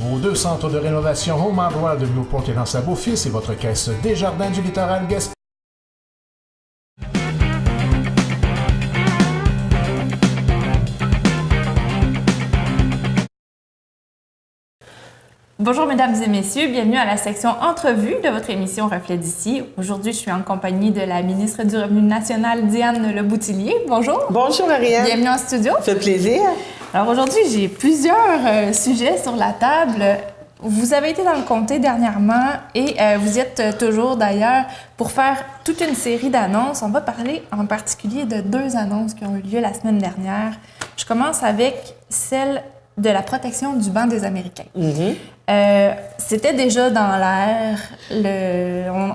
Vos 2 centres de rénovation Home Hardware de Newport et dans Beau-Fils et votre caisse Desjardins du littoral Gaspé. Bonjour mesdames et messieurs, bienvenue à la section entrevue de votre émission Reflet d'ici. Aujourd'hui, je suis en compagnie de la ministre du Revenu national, Diane Leboutillier. Bonjour. Bonjour Ariane. Bienvenue en studio. Ça fait plaisir. Alors aujourd'hui, j'ai plusieurs sujets sur la table. Vous avez été dans le comté dernièrement et vous y êtes toujours d'ailleurs pour faire toute une série d'annonces. On va parler en particulier de 2 annonces qui ont eu lieu la semaine dernière. Je commence avec celle de la protection du banc des Américains. C'était déjà dans l'air.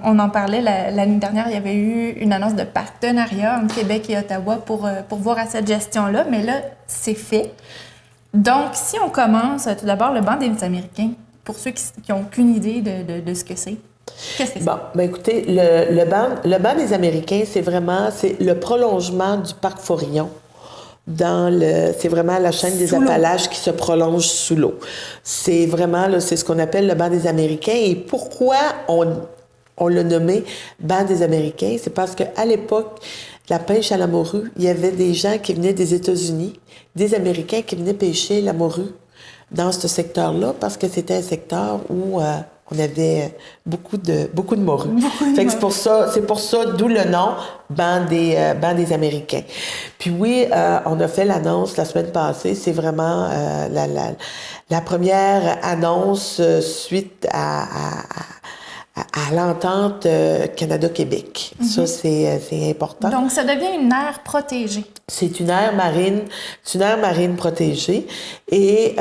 On en parlait l'année dernière. Il y avait eu une annonce de partenariat entre Québec et Ottawa pour voir à cette gestion-là. Mais là, c'est fait. Donc, si on commence, tout d'abord, le banc des Américains, pour ceux qui n'ont aucune idée de ce que c'est. Qu'est-ce que c'est? Bon, bien écoutez, le banc des Américains, c'est le prolongement du parc Forillon. C'est vraiment la chaîne des Appalaches qui se prolonge sous l'eau. C'est vraiment, là, c'est ce qu'on appelle le banc des Américains. Et pourquoi on l'a nommé banc des Américains? C'est parce qu'à l'époque, la pêche à la morue, il y avait des gens qui venaient des États-Unis, des Américains qui venaient pêcher la morue dans ce secteur-là, parce que c'était un secteur où on avait beaucoup de morues. Fait que c'est pour ça, d'où le nom banc des Américains. Puis oui, on a fait l'annonce la semaine passée. C'est vraiment la première annonce suite à l'entente Canada-Québec. Ça, c'est important. Donc, ça devient une aire protégée. C'est une aire marine protégée. Et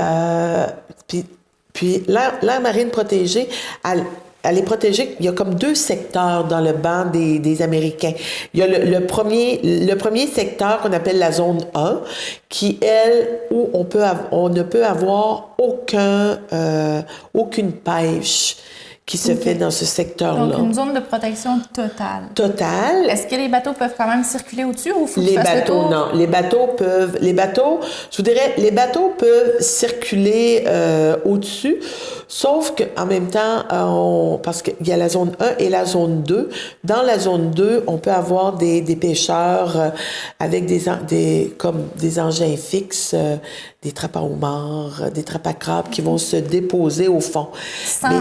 puis l'aire marine protégée, elle est protégée. Il y a comme 2 secteurs dans le banc des Américains. Il y a le premier secteur qu'on appelle la zone 1, qui, où on ne peut avoir aucune pêche qui se fait dans ce secteur-là. Donc, une zone de protection totale. Totale. Est-ce que les bateaux peuvent quand même circuler au-dessus ou faut Les bateaux, non. Les bateaux, peuvent circuler au-dessus, sauf qu'en même temps, parce qu'il y a la zone 1 et la zone 2. Dans la zone 2, on peut avoir des pêcheurs avec comme des engins fixes, des trappes à homards, des trappes à crabes qui vont se déposer au fond. Sans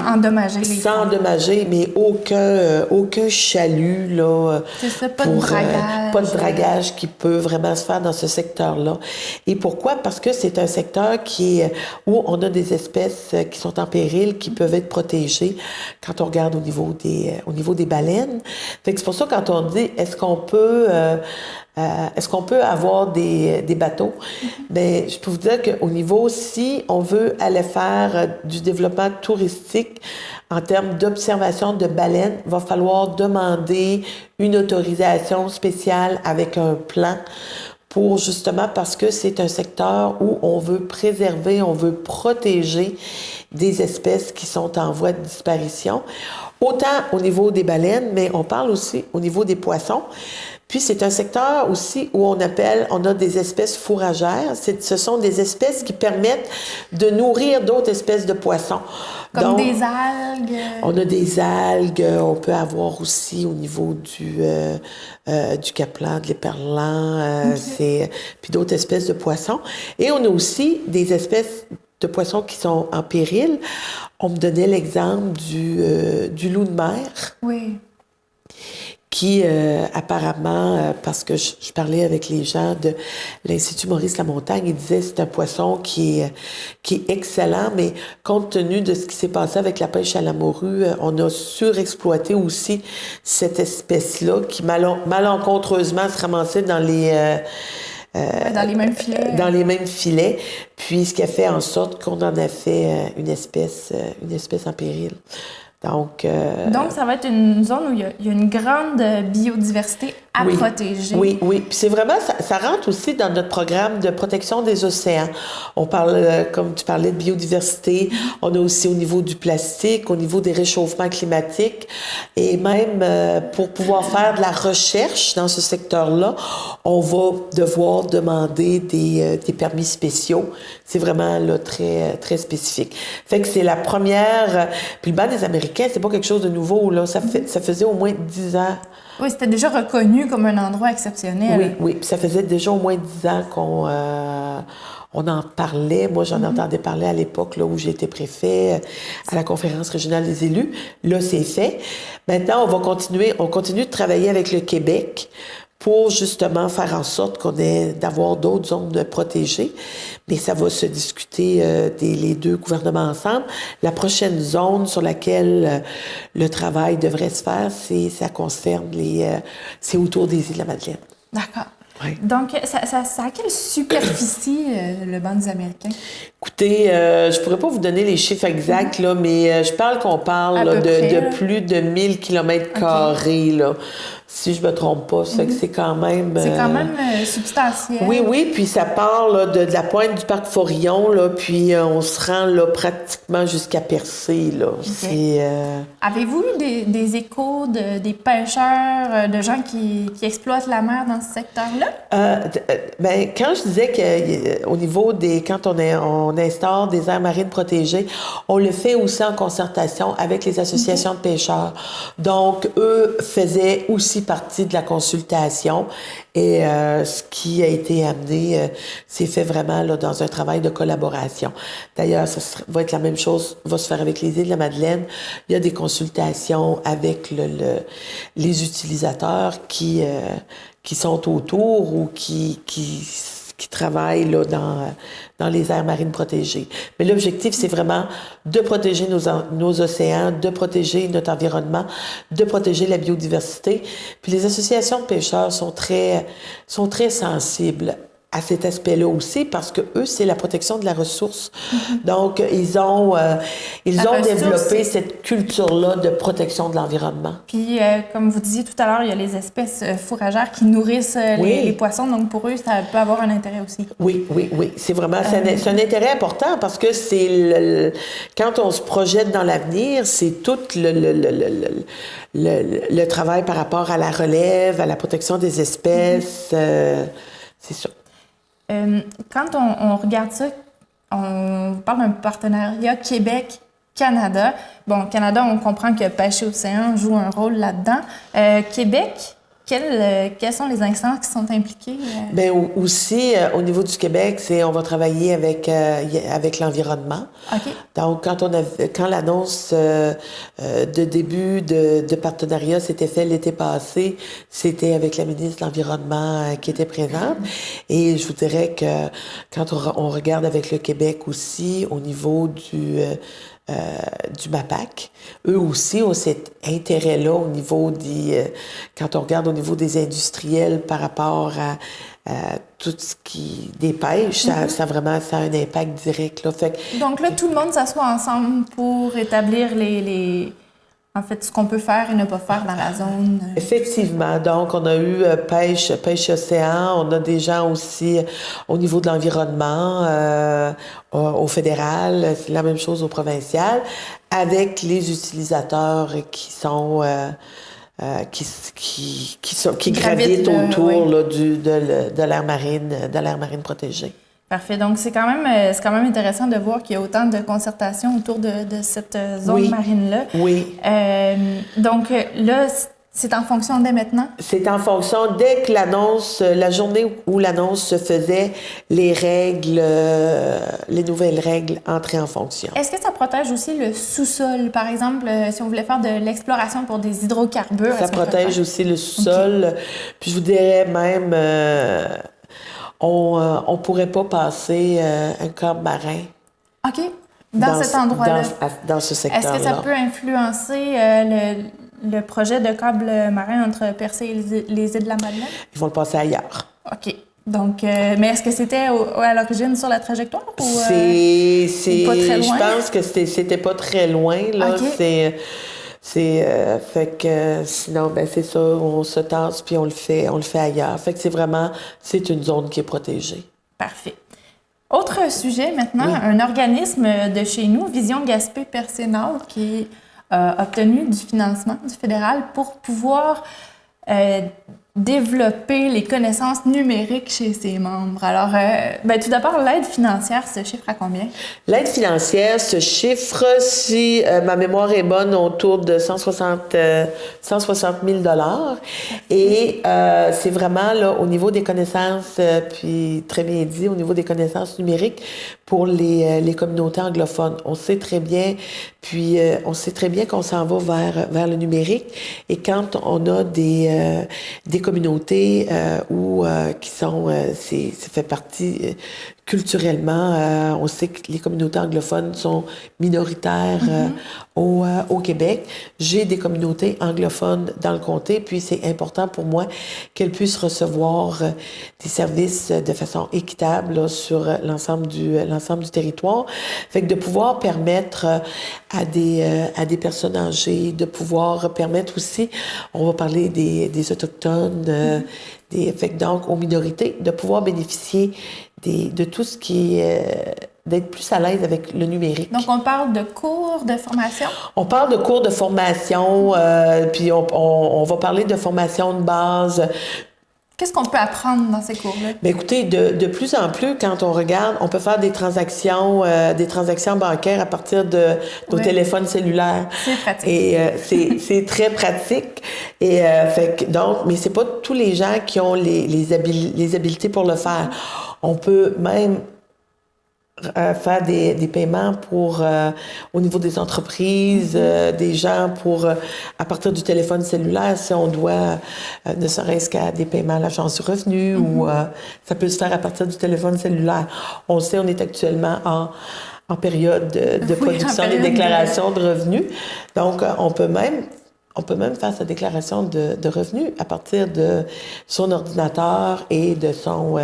endommager, mais aucun chalut, là. C'est ça, pas de dragage. Pas de dragage qui peut vraiment se faire dans ce secteur-là. Et pourquoi? Parce que c'est un secteur où on a des espèces qui sont en péril, qui peuvent être protégées quand on regarde au niveau des baleines. Fait que c'est pour ça, quand on dit, est-ce qu'on peut avoir des bateaux? Bien, je peux vous dire qu'au niveau, si on veut aller faire du développement touristique en termes d'observation de baleines, il va falloir demander une autorisation spéciale avec un plan parce que c'est un secteur où on veut préserver, on veut protéger des espèces qui sont en voie de disparition, autant au niveau des baleines, mais on parle aussi au niveau des poissons. Puis, c'est un secteur aussi où on a des espèces fourragères. Ce sont des espèces qui permettent de nourrir d'autres espèces de poissons. Comme des algues? On a des algues. On peut avoir aussi au niveau du caplan, de l'éperlan, puis d'autres espèces de poissons. Et on a aussi des espèces de poissons qui sont en péril. On me donnait l'exemple du loup de mer. Oui. Qui apparemment, parce que je parlais avec les gens de l'Institut Maurice Lamontagne, ils disaient que c'est un poisson qui est excellent, mais compte tenu de ce qui s'est passé avec la pêche à la morue, on a surexploité aussi cette espèce-là qui malencontreusement se ramassait dans les mêmes filets. Dans les mêmes filets, puis ce qui a fait en sorte qu'on en a fait une espèce en péril. Donc, ça va être une zone où il y a une grande biodiversité à oui, protéger. Oui, oui. Puis c'est vraiment, ça rentre aussi dans notre programme de protection des océans. On parle, comme tu parlais, de biodiversité. On a aussi au niveau du plastique, au niveau des réchauffements climatiques. Et même pour pouvoir faire de la recherche dans ce secteur-là, on va devoir demander des permis spéciaux. C'est vraiment là, très, très spécifique. Fait que c'est la première... Puis le banc des Américains, c'est pas quelque chose de nouveau. Là. Ça faisait au moins 10 ans. Oui, c'était déjà reconnu comme un endroit exceptionnel. Oui, oui. Puis ça faisait déjà au moins 10 ans qu'on on en parlait. Moi, j'en entendais parler à l'époque là, où j'étais préfet à la conférence régionale des élus. Là, c'est fait. Maintenant, on continue de travailler avec le Québec pour justement faire en sorte qu'on ait d'avoir d'autres zones protégées. Mais ça va se discuter les deux gouvernements ensemble. La prochaine zone sur laquelle le travail devrait se faire, ça concerne c'est autour des îles de la Madeleine. D'accord. Oui. Donc, ça a quelle superficie, le banc des Américains? Écoutez, je pourrais pas vous donner les chiffres exacts, là, mais qu'on parle là, de plus de 1000 km², là, si je me trompe pas. Ça fait que c'est quand même... C'est quand même substantiel. Oui, oui, puis ça part là, de la pointe du parc Forillon, là, puis on se rend là, pratiquement jusqu'à Percé. Là. Okay. Avez-vous eu des échos des pêcheurs, de gens qui exploitent la mer dans ce secteur-là? Ben, quand je disais qu'au niveau quand on instaure des aires marines protégées, on le fait aussi en concertation avec les associations de pêcheurs. Donc, eux faisaient aussi partie de la consultation et ce qui a été amené s'est fait vraiment là, dans un travail de collaboration. D'ailleurs, va être la même chose, va se faire avec les îles de la Madeleine. Il y a des consultations avec les utilisateurs qui sont autour ou qui travaillent là, dans les aires marines protégées. Mais l'objectif, c'est vraiment de protéger nos océans, de protéger notre environnement, de protéger la biodiversité. Puis les associations de pêcheurs sont très sensibles à cet aspect-là aussi, parce que eux, c'est la protection de la ressource. Donc, ils ont développé cette culture-là de protection de l'environnement. Puis, comme vous disiez tout à l'heure, il y a les espèces fourragères qui nourrissent les poissons, donc pour eux, ça peut avoir un intérêt aussi. Oui, oui, oui. C'est vraiment c'est un intérêt important parce que c'est quand on se projette dans l'avenir, c'est tout le travail par rapport à la relève, à la protection des espèces. C'est ça. Quand on regarde ça, on parle d'un partenariat Québec-Canada. Bon, Canada, on comprend que Pêcher Océan joue un rôle là-dedans. Québec, quelles sont les instances qui sont impliquées? Bien, aussi, au niveau du Québec, on va travailler avec l'environnement. OK. Donc, quand l'annonce de début de partenariat s'était fait l'été passé, c'était avec la ministre de l'Environnement qui était présente. Et je vous dirais que quand on regarde avec le Québec aussi, au niveau du MAPAC. Eux aussi ont cet intérêt-là au niveau quand on regarde au niveau des industriels par rapport à tout ce des pêches, ça a un impact direct. Là. Donc là, tout le monde s'assoit ensemble pour établir en fait, ce qu'on peut faire et ne pas faire dans la zone. Effectivement. Donc, on a eu pêche océan. On a des gens aussi au niveau de l'environnement, au fédéral. C'est la même chose au provincial, avec les utilisateurs qui gravitent autour là, de l'aire marine protégée. Parfait. Donc, c'est quand même intéressant de voir qu'il y a autant de concertation autour de cette zone marine-là. Oui. Donc, là, c'est en fonction dès maintenant? C'est en fonction, dès que la journée où l'annonce se faisait, les nouvelles règles entraient en fonction. Est-ce que ça protège aussi le sous-sol? Par exemple, si on voulait faire de l'exploration pour des hydrocarbures? Ça protège aussi le sous-sol. Okay. Puis je vous dirais même... on pourrait pas passer un câble marin. OK. Dans cet endroit-là. Dans ce secteur-là. Est-ce que ça peut influencer le projet de câble marin entre Percé et les îles de la Madeleine? Ils vont le passer ailleurs. OK. Donc, mais est-ce que c'était à l'origine sur la trajectoire ou pas très loin? Je pense que c'était pas très loin. Là. Okay. Fait que sinon, ben c'est ça, on se tasse puis on le fait ailleurs. Fait que c'est une zone qui est protégée. Parfait. Autre sujet maintenant, un organisme de chez nous, Vision Gaspé Persénal, qui a obtenu du financement du fédéral pour pouvoir développer les connaissances numériques chez ses membres. Alors, tout d'abord, l'aide financière se chiffre à combien? L'aide financière se chiffre, si ma mémoire est bonne, autour de 160 000 $. Et c'est vraiment là, au niveau des connaissances, puis très bien dit, au niveau des connaissances numériques pour les communautés anglophones. On sait très bien qu'on s'en va vers le numérique. Et quand on a des communautés qui sont, ça fait partie culturellement, on sait que les communautés anglophones sont minoritaires au Québec. J'ai des communautés anglophones dans le comté, puis c'est important pour moi qu'elles puissent recevoir des services de façon équitable là, sur l'ensemble du territoire. Fait que de pouvoir permettre à des personnes âgées, de pouvoir permettre aussi, on va parler des Autochtones, fait que donc aux minorités, de pouvoir bénéficier de tout ce qui est d'être plus à l'aise avec le numérique. Donc, on parle de cours de formation? On parle de cours de formation, puis on va parler de formation de base. Qu'est-ce qu'on peut apprendre dans ces cours-là? Bien, écoutez, de plus en plus, quand on regarde, on peut faire des transactions bancaires à partir de nos téléphones cellulaires. C'est pratique. Et c'est très pratique. Et mais c'est pas tous les gens qui ont les habiletés pour le faire. On peut même faire des paiements pour au niveau des entreprises, des gens pour à partir du téléphone cellulaire, si on doit ne serait-ce qu'à des paiements à l'Agence du revenu ou ça peut se faire à partir du téléphone cellulaire. On le sait, on est actuellement en période de production des déclarations de revenus. Donc, on peut même faire sa déclaration de revenus à partir de son ordinateur et de son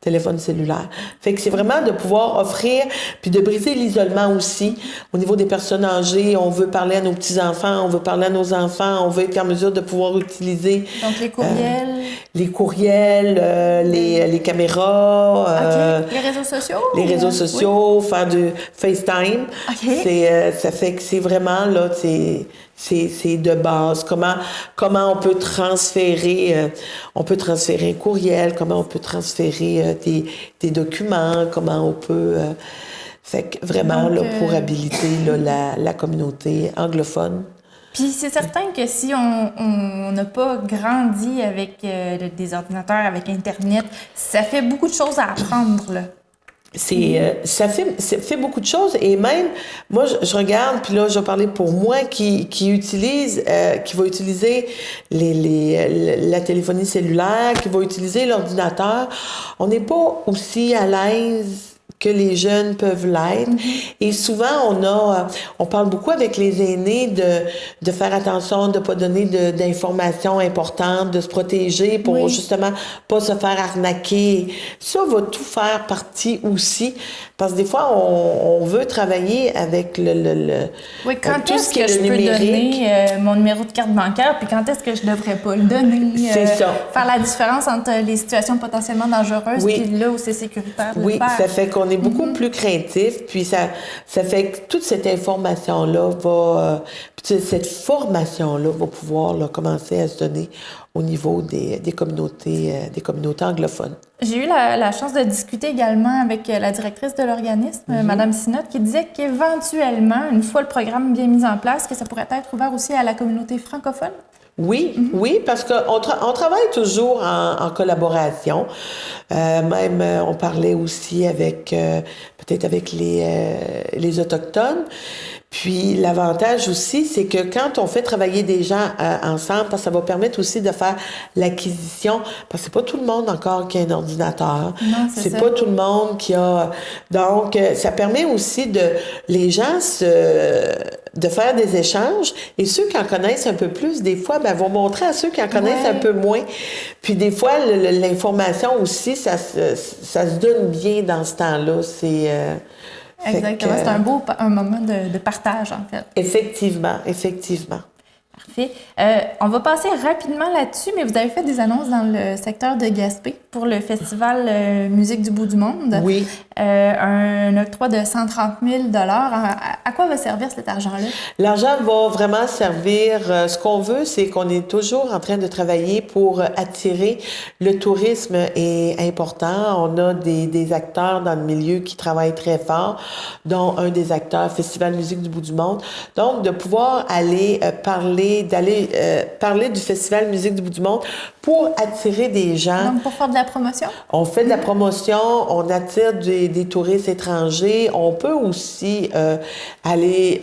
téléphone cellulaire. Fait que c'est vraiment de pouvoir offrir, puis de briser l'isolement aussi. Au niveau des personnes âgées, on veut parler à nos petits-enfants, on veut parler à nos enfants, on veut être en mesure de pouvoir utiliser... Donc, les courriels... les caméras... Les réseaux sociaux? Les réseaux sociaux, faire du FaceTime. Ça fait que c'est vraiment, là, c'est de base. Comment on peut transférer un courriel, comment on peut transférer des documents, comment on peut... fait que vraiment, donc, là, pour habiliter là, la communauté anglophone. Puis c'est certain que si on n'a pas grandi avec des ordinateurs, avec Internet, ça fait beaucoup de choses à apprendre, là. Ça fait beaucoup de choses et même moi je regarde puis là je vais parler pour moi qui va utiliser la téléphonie cellulaire, qui va utiliser l'ordinateur. On n'est pas aussi à l'aise que les jeunes peuvent l'être. Et souvent, on parle beaucoup avec les aînés de faire attention, de ne pas donner d'informations importantes, de se protéger pour justement pas se faire arnaquer. Ça va tout faire partie aussi. Parce que des fois, on veut travailler avec oui, quand tout est-ce ce qui est que je le peux numérique. donner mon numéro de carte bancaire, puis quand est-ce que je devrais pas le donner? C'est ça. Faire la différence entre les situations potentiellement dangereuses puis là où c'est sécuritaire de le faire. Ça fait qu'on est beaucoup plus craintif, puis ça fait que toute cette information-là cette formation-là va pouvoir là, commencer à se donner au niveau des communautés anglophones. J'ai eu la chance de discuter également avec la directrice de l'organisme, Mme Sinotte, qui disait qu'éventuellement, une fois le programme bien mis en place, que ça pourrait être ouvert aussi à la communauté francophone. Oui, parce qu'on travaille toujours en collaboration. Même, on parlait aussi peut-être avec les Autochtones. Puis l'avantage aussi, c'est que quand on fait travailler des gens ensemble, parce que ça va permettre aussi de faire l'acquisition, parce que c'est pas tout le monde encore qui a un ordinateur. Non, c'est pas tout le monde qui a... Donc, ça permet aussi les gens de faire des échanges. Et ceux qui en connaissent un peu plus, des fois, vont montrer à ceux qui en connaissent un peu moins. Puis des fois, l'information aussi, ça se donne bien dans ce temps-là. Exactement. C'est un moment de partage, en fait. Effectivement. Parfait. On va passer rapidement là-dessus, mais vous avez fait des annonces dans le secteur de Gaspé pour le festival Musique du bout du monde. Oui. Un octroi de 130 000 $. À quoi va servir cet argent-là? L'argent va vraiment servir. Ce qu'on veut, c'est qu'on est toujours en train de travailler pour attirer. Le tourisme est important. On a des acteurs dans le milieu qui travaillent très fort, dont un des acteurs, Festival Musique du bout du monde. Donc, de pouvoir aller parler du Festival Musique du bout du monde pour attirer des gens. Donc, pour faire de la promotion? On fait de la promotion, on attire des touristes étrangers. On peut aussi aller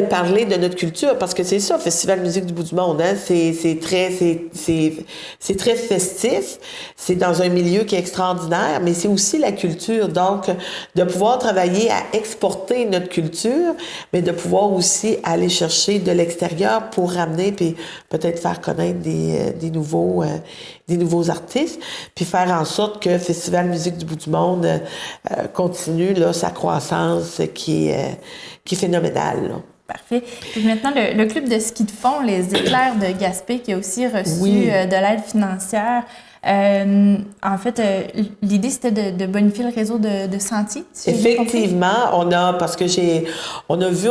parler de notre culture, parce que c'est ça, Festival Musique du bout du monde. Hein? C'est très festif. C'est dans un milieu qui est extraordinaire, mais c'est aussi la culture. Donc, de pouvoir travailler à exporter notre culture, mais de pouvoir aussi aller chercher de l'extérieur pour ramener, puis peut-être faire connaître des nouveaux artistes, puis faire en sorte que Festival Musique du bout du monde continue là, sa croissance qui est phénoménale. Là. Parfait. Puis maintenant, le club de ski de fond, les Éclairs de Gaspé, qui a aussi reçu de l'aide financière. En fait, l'idée, c'était de bonifier le réseau de sentiers. Si effectivement, on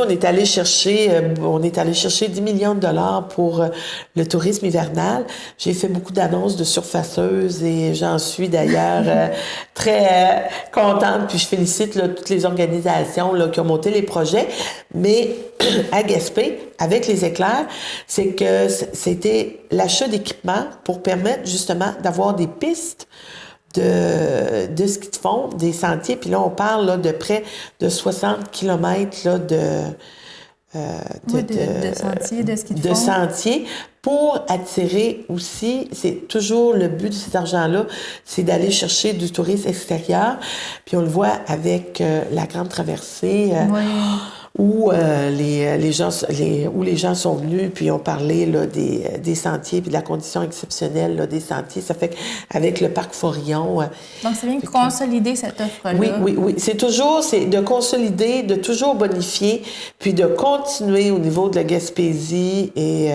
est allé chercher 10 millions de dollars pour le tourisme hivernal. J'ai fait beaucoup d'annonces de surfaceuses et j'en suis d'ailleurs très contente. Puis je félicite là, toutes les organisations là, qui ont monté les projets. Mais à Gaspé, avec les Éclairs, c'est que c'était l'achat d'équipements pour permettre justement d'avoir des pistes de ski de fond, des sentiers. Puis là, on parle là, de près de 60 kilomètres là, de sentiers, de ski de fond. De sentiers pour attirer aussi, c'est toujours le but de cet argent-là, c'est d'aller chercher du tourisme extérieur. Puis on le voit avec la Grande Traversée. Où les gens sont venus puis ont parlé là, des sentiers puis de la condition exceptionnelle là, des sentiers. Ça fait qu'avec le parc Forillon... Donc, c'est bien de consolider cette offre-là. Oui. C'est de consolider, de toujours bonifier, puis de continuer au niveau de la Gaspésie et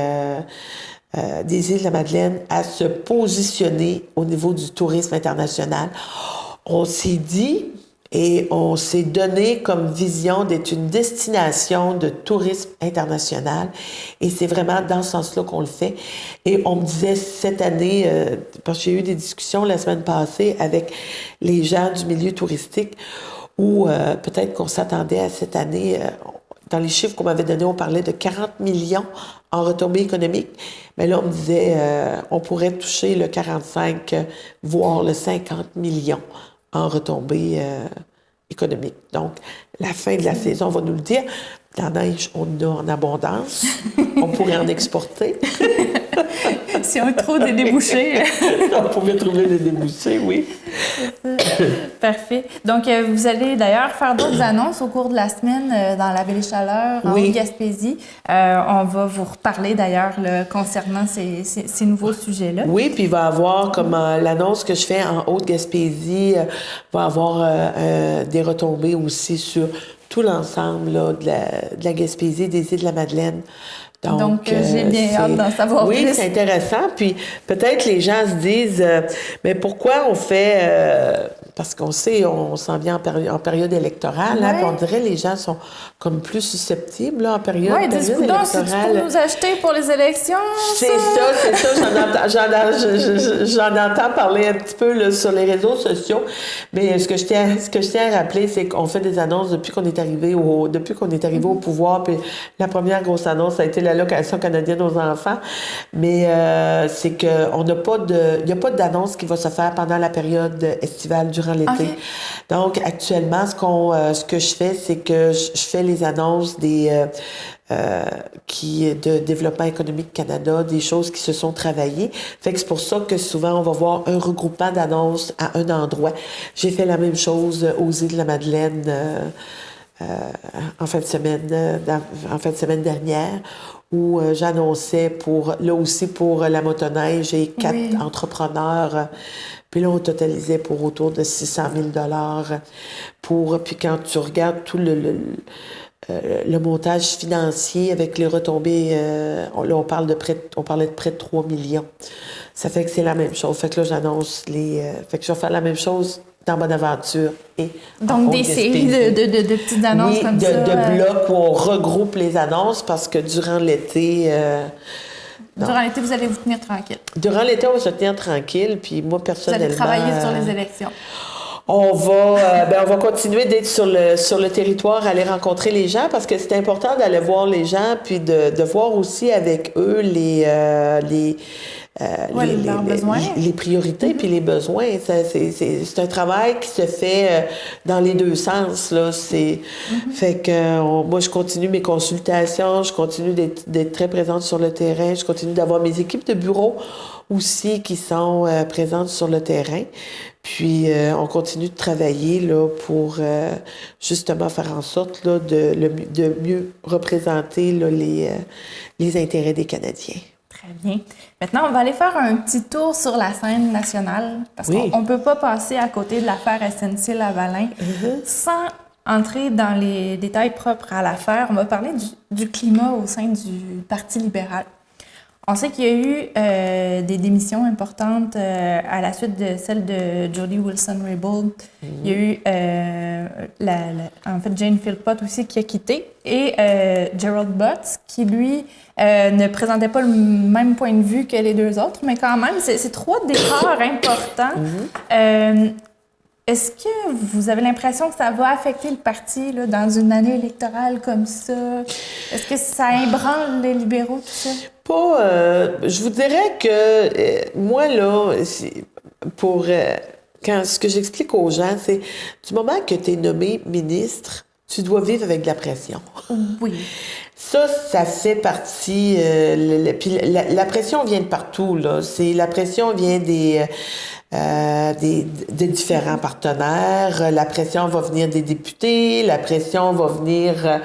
des Îles-de-la-Madeleine à se positionner au niveau du tourisme international. On s'est dit... Et on s'est donné comme vision d'être une destination de tourisme international. Et c'est vraiment dans ce sens-là qu'on le fait. Et on me disait cette année, parce que j'ai eu des discussions la semaine passée avec les gens du milieu touristique, où peut-être qu'on s'attendait à cette année, dans les chiffres qu'on m'avait donnés, on parlait de 40 millions en retombées économiques. Mais là, on me disait, on pourrait toucher le 45, voire le 50 millions en retombées économiques. Donc, la fin de la saison va nous le dire. La neige, on en a en abondance. On pourrait en exporter. Si on trouve des débouchés. On pourrait trouver des débouchés, oui. Parfait. Donc, vous allez d'ailleurs faire d'autres annonces au cours de la semaine dans la Vallée Chaleur, en Haute-Gaspésie. On va vous reparler d'ailleurs là, concernant ces nouveaux sujets-là. Oui, puis il va y avoir, comme l'annonce que je fais en Haute-Gaspésie, va avoir des retombées aussi sur tout l'ensemble là, de la Gaspésie, des Îles-de-la-Madeleine. Donc j'ai bien hâte d'en savoir plus. Oui, c'est intéressant. Puis peut-être les gens se disent, mais pourquoi on fait... parce qu'on sait, on s'en vient en période électorale. Hein, puis on dirait que les gens sont comme plus susceptibles là, en période électorale. Oui, c'est pour nous acheter pour les élections. C'est ça. J'en entends parler un petit peu là, sur les réseaux sociaux. Mais ce que je tiens à rappeler, c'est qu'on fait des annonces depuis qu'on est arrivé au pouvoir. Puis la première grosse annonce, ça a été l'allocation canadienne aux enfants. Mais c'est qu'on n'a pas il n'y a pas d'annonce qui va se faire pendant la période estivale durant l'été. Okay. Donc, actuellement, ce que je fais, c'est que je fais les annonces de Développement économique Canada, des choses qui se sont travaillées. Fait que c'est pour ça que souvent, on va voir un regroupement d'annonces à un endroit. J'ai fait la même chose aux Îles-de-la-Madeleine en fin de semaine dernière, où j'annonçais là aussi pour la motoneige, j'ai 4 entrepreneurs. Puis là, on totalisait pour autour de 600 000 puis quand tu regardes tout le montage financier avec les retombées, on parlait de près de 3 millions. Ça fait que c'est la même chose. Fait que là, j'annonce fait que je vais faire la même chose dans Bonaventure et donc des séries de petites annonces comme ça. de blocs où on regroupe les annonces parce que durant l'été... durant l'été, vous allez vous tenir tranquille. Durant l'été, on va se tenir tranquille, puis moi, personnellement... Vous allez travailler sur les élections. On va continuer d'être sur le territoire, aller rencontrer les gens, parce que c'est important d'aller voir les gens, puis de voir aussi avec eux les priorités puis les besoins. C'est un travail qui se fait dans les deux sens, là. Fait que moi, je continue mes consultations, je continue d'être très présente sur le terrain, je continue d'avoir mes équipes de bureau aussi qui sont présentes sur le terrain. Puis, on continue de travailler là, pour justement faire en sorte là, de mieux représenter là, les intérêts des Canadiens. Très bien. Maintenant, on va aller faire un petit tour sur la scène nationale, parce qu'on ne peut pas passer à côté de l'affaire SNC-Lavalin sans entrer dans les détails propres à l'affaire. On va parler du climat au sein du Parti libéral. On sait qu'il y a eu des démissions importantes à la suite de celle de Jody Wilson-Raybould. Il y a eu, en fait, Jane Philpott aussi qui a quitté, et Gerald Butts qui, lui, ne présentait pas le même point de vue que les deux autres, mais quand même, c'est 3 départs importants. Est-ce que vous avez l'impression que ça va affecter le parti là, dans une année électorale comme ça? Est-ce que ça ébranle les libéraux, tout ça? Je vous dirais que moi, là, ce que j'explique aux gens, c'est du moment que tu es nommé ministre, tu dois vivre avec de la pression. Oui. Ça fait partie... puis la pression vient de partout, là. La pression vient des différents partenaires. La pression va venir des députés. La pression va venir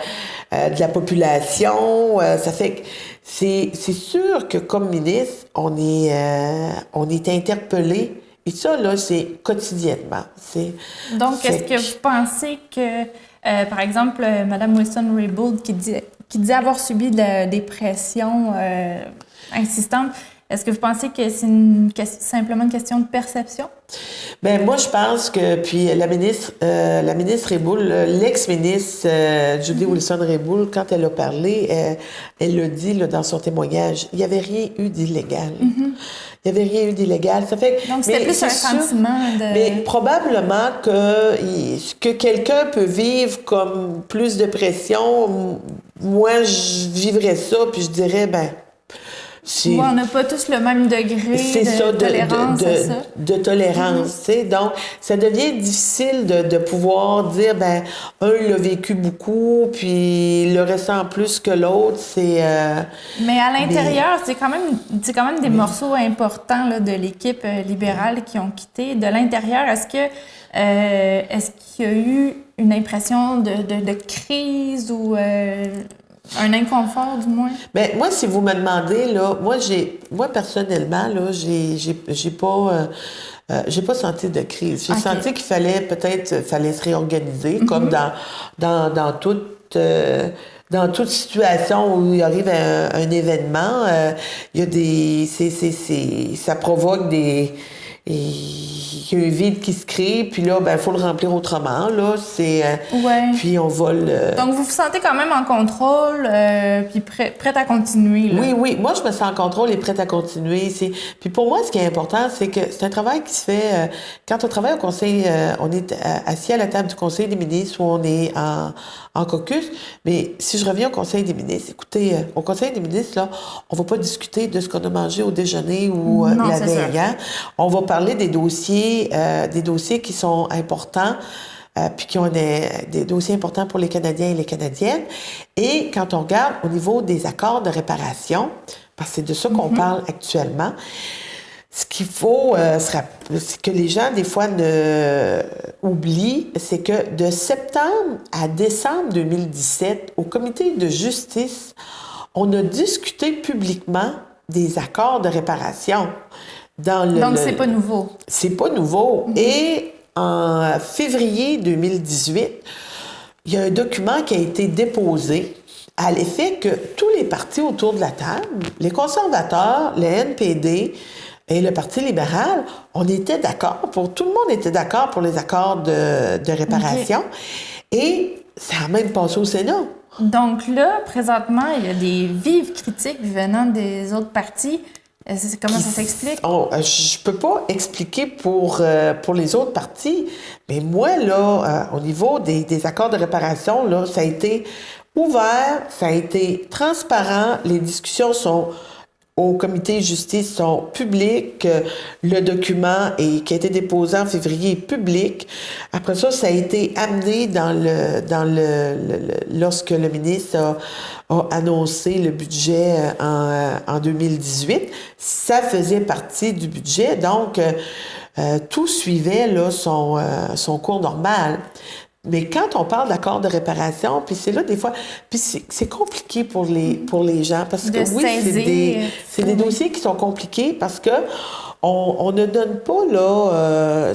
de la population. Ça fait que c'est sûr que comme ministre, on est interpellé. Et ça, là, c'est quotidiennement. Donc, est-ce que vous pensez que, par exemple, Mme Wilson-Raybould qui disait avoir subi des pressions insistantes, est-ce que vous pensez que c'est simplement une question de perception? Bien, moi, je pense que, puis la ministre Raybould, l'ex-ministre Jody Wilson-Raybould, quand elle a parlé, elle l'a dit là, dans son témoignage, il n'y avait rien eu d'illégal. Il n'y avait rien eu d'illégal. Ça fait donc, c'était plus un sentiment de... Mais probablement que quelqu'un peut vivre comme plus de pression. Moi, je vivrais ça, puis je dirais, moi, on n'a pas tous le même degré de tolérance à ça. De tolérance, tu sais. Donc, ça devient difficile de pouvoir dire, un l'a vécu beaucoup, puis le ressent plus que l'autre, c'est... Mais à l'intérieur, c'est quand même des morceaux importants là, de l'équipe libérale qui ont quitté. De l'intérieur, est-ce qu'il y a eu une impression de crise ou... un inconfort, du moins? Bien, moi, si vous me demandez, là, moi personnellement, là, j'ai pas senti de crise. J'ai senti qu'il fallait se réorganiser, comme dans toute situation où il arrive un événement, il y a ça provoque il y a un vide qui se crée, puis là, il faut le remplir autrement, là. Puis on va Donc, vous vous sentez quand même en contrôle, puis prête à continuer, là. Oui. Moi, je me sens en contrôle et prête à continuer. Puis pour moi, ce qui est important, c'est que c'est un travail qui se fait... quand on travaille au conseil, on est assis à la table du conseil des ministres, où on est en caucus. Mais si je reviens au conseil des ministres, écoutez, au conseil des ministres, là, on va pas discuter de ce qu'on a mangé au déjeuner ou la veille. Hein? On va parler des dossiers qui sont importants, puis qui ont des dossiers importants pour les Canadiens et les Canadiennes. Et quand on regarde au niveau des accords de réparation, parce que c'est de ça qu'on parle actuellement, Ce qu'il faut c'est que les gens, des fois, oublient, c'est que de septembre à décembre 2017, au comité de justice, on a discuté publiquement des accords de réparation. Donc, c'est pas nouveau. C'est pas nouveau. Et en février 2018, il y a un document qui a été déposé à l'effet que tous les partis autour de la table, les conservateurs, le NPD et le Parti libéral, on était d'accord tout le monde était d'accord pour les accords de réparation. Okay. Et ça a même passé au Sénat. Donc là, présentement, il y a des vives critiques venant des autres partis. Comment ça s'explique? Je peux pas expliquer pour les autres partis, mais moi, là, au niveau des accords de réparation, là, ça a été ouvert, ça a été transparent, les discussions au comité de justice sont publiques, le document qui a été déposé en février est public. Après ça, ça a été amené lorsque le ministre a annoncé le budget en 2018. Ça faisait partie du budget, donc tout suivait là, son cours normal. Mais quand on parle d'accord de réparation, puis c'est là des fois, puis c'est compliqué pour les gens parce que oui, c'est des dossiers qui sont compliqués parce que on ne donne pas là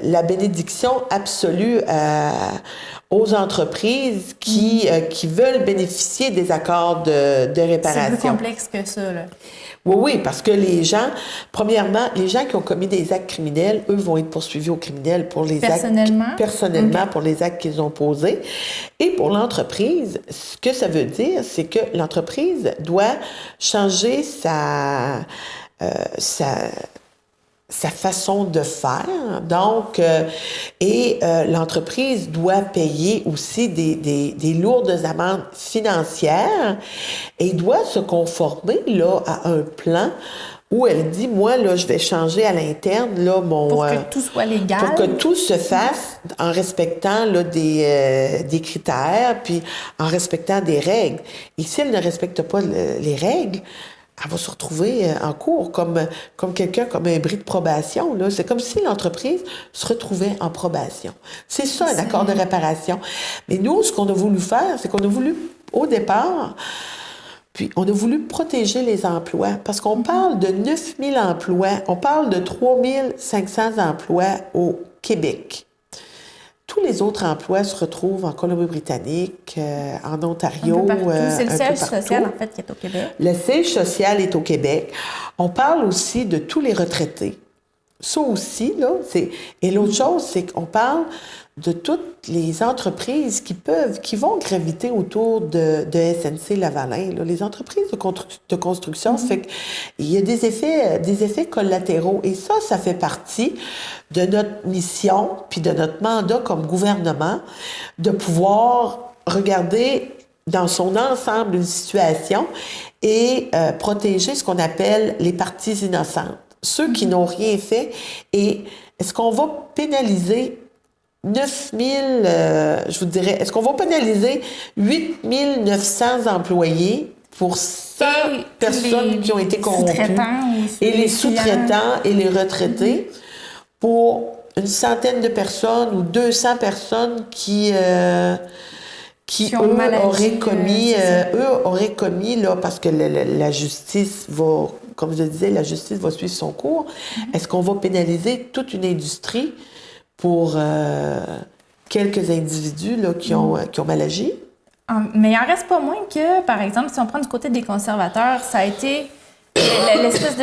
la bénédiction absolue aux entreprises qui veulent bénéficier des accords de réparation. C'est plus complexe que ça, là. Oui, parce que les gens, premièrement, les gens qui ont commis des actes criminels, eux, vont être poursuivis au criminel pour les personnellement, okay. Pour les actes qu'ils ont posés. Et pour l'entreprise, ce que ça veut dire, c'est que l'entreprise doit changer sa façon de faire. Donc, l'entreprise doit payer aussi des lourdes amendes financières et doit se conformer là, à un plan où elle dit, moi, là, je vais changer à l'interne là, pour que tout soit légal. Pour que tout se fasse en respectant là, des critères, puis en respectant des règles. Et si elle ne respecte pas les règles, elle va se retrouver en cours comme quelqu'un, comme un bris de probation. Là. C'est comme si l'entreprise se retrouvait en probation. C'est ça, un accord de réparation. Mais nous, ce qu'on a voulu faire, c'est qu'on a voulu, au départ, puis on a voulu protéger les emplois. Parce qu'on parle de 9 000 emplois, on parle de 3 500 emplois au Québec. Tous les autres emplois se retrouvent en Colombie-Britannique, en Ontario. C'est le siège social, en fait, qui est au Québec. Le siège social est au Québec. On parle aussi de tous les retraités. Ça aussi, là, c'est... Et l'autre chose, c'est qu'on parle de toutes les entreprises qui vont graviter autour de SNC Lavalin. Là. Les entreprises de construction, fait qu'il y a des effets collatéraux. Et ça fait partie de notre mission, puis de notre mandat comme gouvernement, de pouvoir regarder dans son ensemble une situation et protéger ce qu'on appelle les parties innocentes, ceux qui n'ont rien fait. Et est-ce qu'on va pénaliser 9 000, je vous dirais, est-ce qu'on va pénaliser 8 900 employés pour 100 personnes qui ont été corrompues, et les sous-traitants et les retraités pour une centaine de personnes ou 200 personnes qui auraient commis, là, parce que la justice va, comme je le disais, la justice va suivre son cours. Est-ce qu'on va pénaliser toute une industrie pour quelques individus là, qui ont mal agi? Mais il en reste pas moins que, par exemple, si on prend du côté des conservateurs, ça a été l'espèce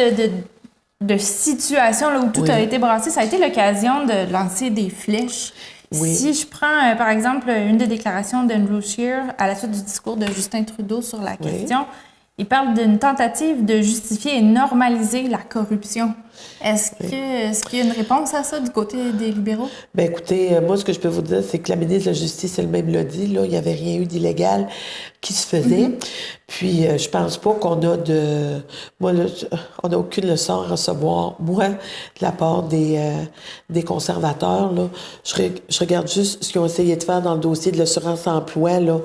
de situation là, où tout a été brassé, ça a été l'occasion de lancer des flèches. Oui. Si je prends, par exemple, une des déclarations d'Andrew Scheer à la suite du discours de Justin Trudeau sur la question, il parle d'une tentative de justifier et normaliser la corruption. Est-ce qu'il y a une réponse à ça du côté des libéraux? Bien, écoutez, moi, ce que je peux vous dire, c'est que la ministre de la Justice elle-même l'a dit, là, il n'y avait rien eu d'illégal qui se faisait. Puis, je pense pas qu'on a Moi, là, on n'a aucune leçon à recevoir, moi, de la part des conservateurs, là. Je regarde juste ce qu'ils ont essayé de faire dans le dossier de l'assurance-emploi, là,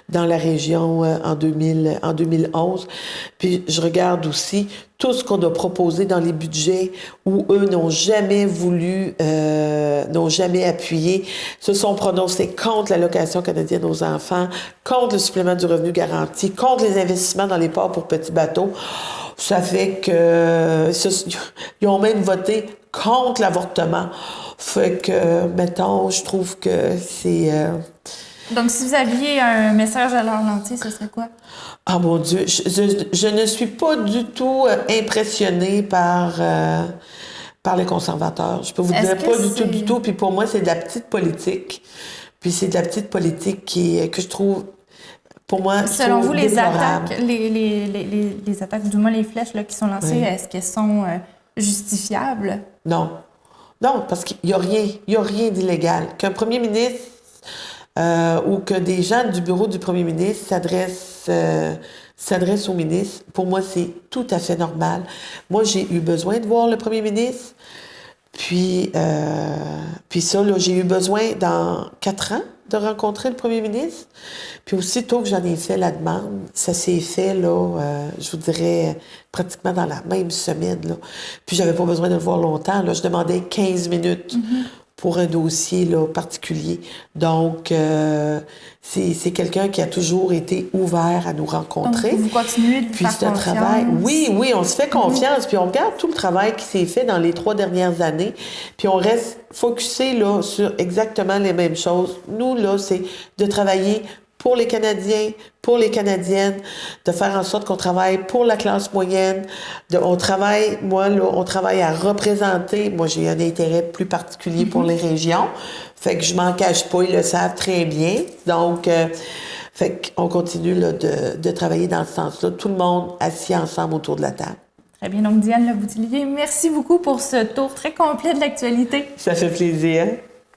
dans la région en 2011. Puis, je regarde aussi tout ce qu'on a proposé dans les budgets jamais, ou eux n'ont jamais voulu, n'ont jamais appuyé, se sont prononcés contre l'allocation canadienne aux enfants, contre le supplément du revenu garanti, contre les investissements dans les ports pour petits bateaux. Ça fait que ils ont même voté contre l'avortement. Fait que, mettons, je trouve que c'est... Donc, si vous aviez un message à leur lancer, ce serait quoi? Ah mon Dieu, je ne suis pas du tout impressionnée par les conservateurs. Je peux vous dire pas du tout. Puis pour moi, c'est de la petite politique. Puis c'est de la petite politique que je trouve... Pour moi, selon vous, les déplorable. attaques, les attaques, du moins les flèches là, qui sont lancées, est-ce qu'elles sont justifiables? Non. Non, parce qu'il n'y a rien d'illégal. Qu'un premier ministre ou que des gens du bureau du premier ministre s'adressent au ministre, pour moi, c'est tout à fait normal. Moi, j'ai eu besoin de voir le premier ministre. Puis ça, là, j'ai eu besoin, dans 4 ans, de rencontrer le premier ministre. Puis aussitôt que j'en ai fait la demande, ça s'est fait, là, je vous dirais, pratiquement dans la même semaine, là. Puis j'avais pas besoin de le voir longtemps, là. Je demandais 15 minutes pour un dossier, là, particulier. Donc, c'est quelqu'un qui a toujours été ouvert à nous rencontrer. Donc, vous continuez de puis faire confiance. Travail, oui, on se fait confiance. Puis on regarde tout le travail qui s'est fait dans les 3 dernières années. Puis on reste focusé là, sur exactement les mêmes choses. Nous, là, c'est de travailler pour les Canadiens, pour les Canadiennes, de faire en sorte qu'on travaille pour la classe moyenne. On travaille à représenter. Moi, j'ai un intérêt plus particulier pour les régions. Fait que je m'en cache pas, ils le savent très bien. Donc, fait qu'on continue là, de travailler dans ce sens-là. Tout le monde assis ensemble autour de la table. Très bien. Donc, Diane Leboutillier, merci beaucoup pour ce tour très complet de l'actualité. Ça fait plaisir.